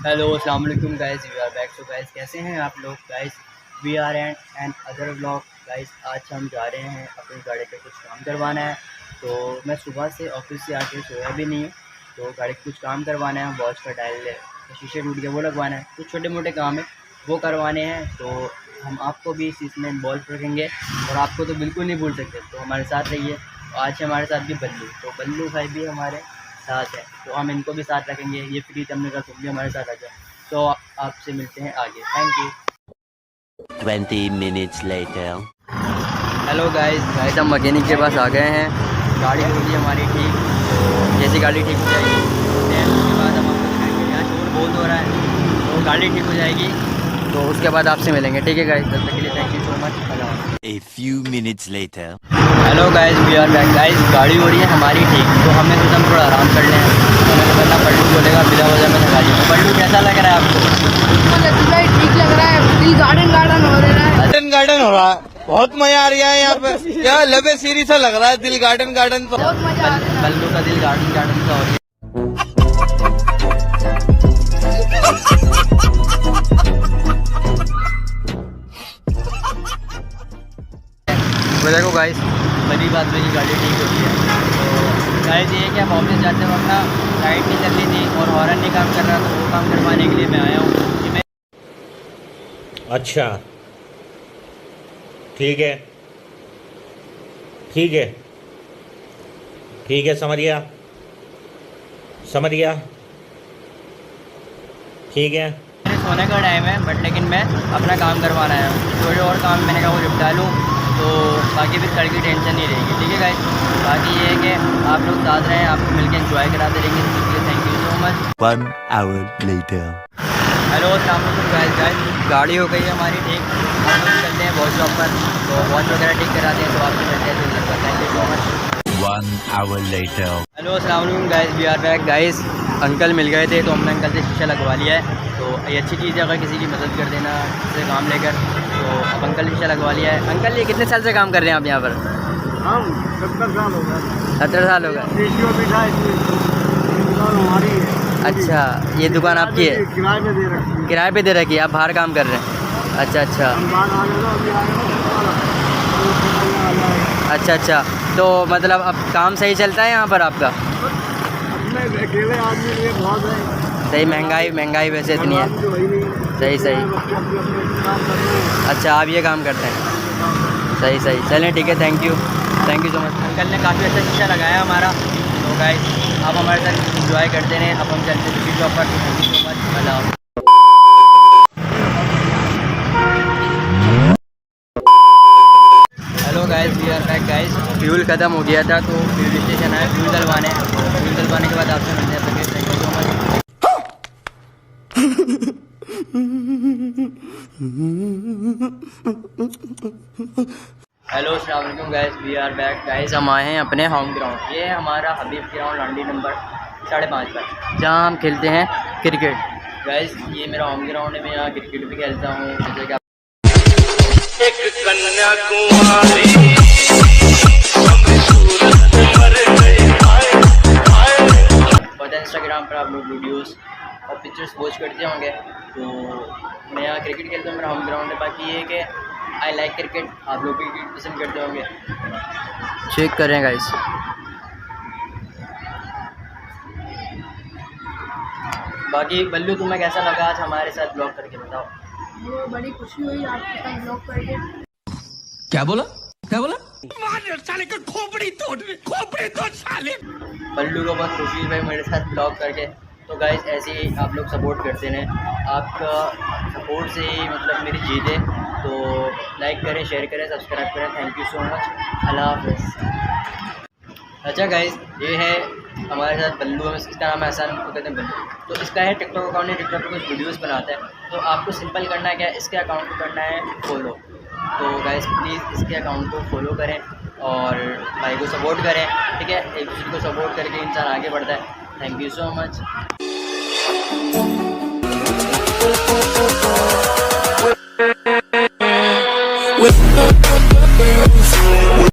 Hello अस्सलाम वालेकुम guys, we are back. तो गाइस कैसे हैं आप लोग guys? We are another vlog guys. आज हम जा रहे हैं अपनी गाड़ी पे कुछ काम करवाना है। तो मैं सुबह से ऑफिस से आके सोया भी नहीं हूँ, तो गाड़ी पे कुछ काम करवाना है। वॉच का डायल शीशे टूट गया, वो लगवाना है। कुछ छोटे मोटे काम है वो करवाने हैं। तो हम आपको भी इस चीज़ में इन्वॉल्व रखेंगे और आपको तो बिल्कुल नहीं भूल सकते, तो हमारे साथ रहिए। आज हमारे साथ भी बल्लू, तो बल्लू भाई भी हमारे साथ है, तो हम इनको भी साथ रखेंगे। ये फ्री तमने का तुम भी हमारे साथ आ जाओ। तो आपसे मिलते हैं आगे। Thank you. 20 minutes later. Hello guys हम मैकेनिक के पास आ गए हैं। गाड़ी होगी हमारी ठीक, तो जैसी गाड़ी ठीक हो जाएगी उसके बाद हम आपको दिखाएंगे। यहाँ शोर बहुत हो रहा है, तो गाड़ी ठीक हो जाएगी तो उसके बाद आपसे मिलेंगे, ठीक है गाइस? तब तक के लिए thank you so much. A few minutes later. Hello guys, we are back guys. गाड़ी हो रही है हमारी ठीक, तो हमने सोचा हम थोड़ा आराम कर लें। तो मैंने बोला पल्लू बोलेगा बिना वजह में थका दी। पल्लू कैसा लग रहा है आपको? ठीक लग रहा है, दिल गार्डन गार्डन हो रहा है। गार्डन हो रहा है, बहुत मजा आ रहा है यहाँ पे। क्या लबे सीरी सा लग रहा है, दिल गार्डन गार्डन। तो बहुत मजा आ रहा है। पल्लू का दिल गार्डन गार्डन सा हो रहा है। तो देखो गाइस, बड़ी बात मेरी गाड़ी ठीक होती है। तो गाइस ये है कि हम ऑफिस जाते वक्त ना लाइट नहीं चल रही थी और हॉर्न नहीं काम कर रहा, तो वो काम करवाने के लिए मैं आया हूँ कि मैं अच्छा ठीक है ठीक है ठीक है, समझ गया ठीक है। मेरे सोने का टाइम है, बट लेकिन मैं अपना काम करवाना है। थोड़े और काम मैंने कहा वो निपटा लूँ, तो बाकी फिर कल की टेंशन नहीं रहेगी, ठीक है गाइस? बाकी ये है कि आप लोग साथ रहें, आपको मिलकर एंजॉय कराते रहेंगे। इसलिए thank you so much. 1 hour later. Hello अस्सलाम वालेकुम गाइस, गाड़ी हो गई है हमारी ठीक। हम लोग चलते हैं वॉच शॉप पर, तो वॉच वगैरह ठीक कराते हैं। तो आपसे मिलते हैं तो thank you so much. 1 hour later. Hello अस्सलाम वालेकुम guys, we are back guys. Uncle मिल गए थे, तो हमने अंकल से शीशा लगवा लिया है। तो ये अच्छी चीज़ है अगर किसी की मदद कर देना से काम लेकर। तो अब अंकल शीशा लगवा लिया है। अंकल ये कितने साल से काम कर रहे हैं आप यहाँ पर? हम 70 साल हो गए। 70 साल हो गए। हमारी है। अच्छा, ये दुकान आपकी है? किराए पे दे रखी है। किराए पे दे रखी है, आप बाहर काम कर रहे हैं? अच्छा अच्छा हम बाहर आ गए, अभी आए हैं। अच्छा अच्छा। तो मतलब अब काम सही चलता है यहाँ पर आपका? अपने अकेले आदमी लिए बहुत है। सही, महंगाई वैसे इतनी है। तो वही नहीं है। सही सही। बच्चे अपने काम कर रहे हैं। अच्छा, आप ये काम करते हैं? सही सही, चलें ठीक है। Thank you so much. Uncle ने काफ़ी अच्छा शीशा लगाया हमारा। तो गाइस आप हमारे साथ इंजॉय करते रहें। अब हम चलते हैं दूसरी शॉप पर। Thank you so much. अल्लाह। Hello guys, we are back guys. Fuel ख़त्म हो गया था, तो फ्यूल स्टेशन आया फ्यूल डलवाने। फ्यूल डलवाने के बाद आपसे मिलते हैं। Thank you so much. Hello अस्सलाम वालेकुम guys, we are back guys. हम आए हैं अपने होम ग्राउंड। ये है हमारा हबीब ग्राउंड, लांडी नंबर 5.5 पर, जहाँ हम खेलते हैं क्रिकेट। गाइस ये मेरा होम ग्राउंड है, मैं यहाँ क्रिकेट भी खेलता हूँ। जैसे कि पता है इंस्टाग्राम पर आप लोग वीडियोस और पिक्चर्स पोस्ट करते होंगे। तो मैं यहाँ क्रिकेट खेलता हूँ, मेरा होम ग्राउंड है। बाकी ये है कि आई लाइक क्रिकेट, आप लोग भी क्रिकेट पसंद करते होंगे। चेक करें गाइस। बाकी बल्लू तुम्हें कैसा लगा आज हमारे साथ ब्लॉग करके, बताओ? वो बड़ी खुशी हुई आपके साथ ब्लॉग करके। क्या बोला? बल्लू को बहुत खुशी हुई भाई मेरे साथ ब्लॉग करके। तो गाइस ऐसे ही आप लोग सपोर्ट करते रहें, आपका सपोर्ट से ही मतलब मेरी जीत है। तो लाइक करें, शेयर करें, सब्सक्राइब करें। Thank you so much. अल्लाह हाफ़िज़। अच्छा गाइस, ये है हमारे साथ बल्लू, हम इसका नाम है हसन, को कहते हैं बल्लू। तो इसका है टिकटॉक अकाउंट है, टिकटॉक पर कुछ वीडियोस बनाता है। तो आपको सिंपल करना है क्या, इसके अकाउंट को करना है फॉलो। तो गाइस प्लीज़ इसके अकाउंट को फॉलो करें और भाई को सपोर्ट करें, ठीक है? एक दूसरे को सपोर्ट करके इंसान आगे बढ़ता है। Thank you so much.